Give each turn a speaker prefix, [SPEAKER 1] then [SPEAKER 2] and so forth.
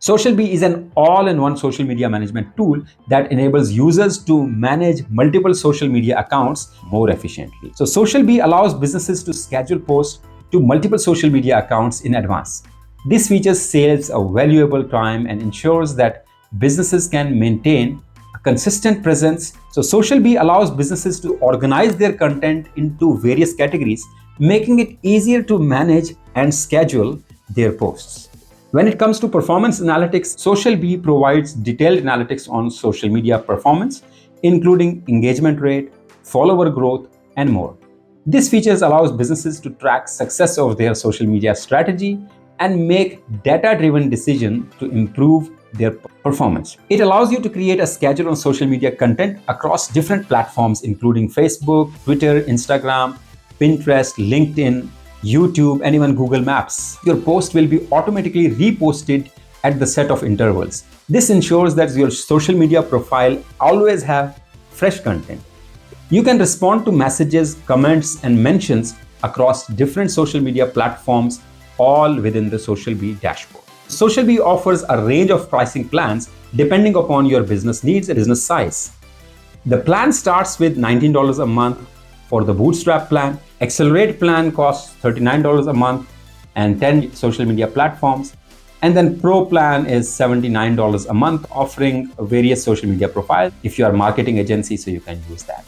[SPEAKER 1] SocialBee is an all-in-one social media management tool that enables users to manage multiple social media accounts more efficiently. So SocialBee allows businesses to schedule posts to multiple social media accounts in advance. This feature saves a valuable time and ensures that businesses can maintain a consistent presence. So SocialBee allows businesses to organize their content into various categories, making it easier to manage and schedule their posts. When it comes to performance analytics, SocialBee provides detailed analytics on social media performance, including engagement rate, follower growth, and more. This feature allows businesses to track success of their social media strategy and make data-driven decisions to improve their performance. It allows you to create a schedule on social media content across different platforms, including Facebook, Twitter, Instagram, Pinterest, LinkedIn, YouTube, and even Google Maps. Your post will be automatically reposted at the set of intervals. This ensures that your social media profile always have fresh content. You can respond to messages, comments, and mentions across different social media platforms, all within the SocialBee dashboard. SocialBee offers a range of pricing plans depending upon your business needs and business size. The plan starts with $19 a month for the Bootstrap plan. Accelerate plan costs $39 a month and 10 social media platforms. And then Pro plan is $79 a month, offering various social media profiles. If you are a marketing agency, so you can use that.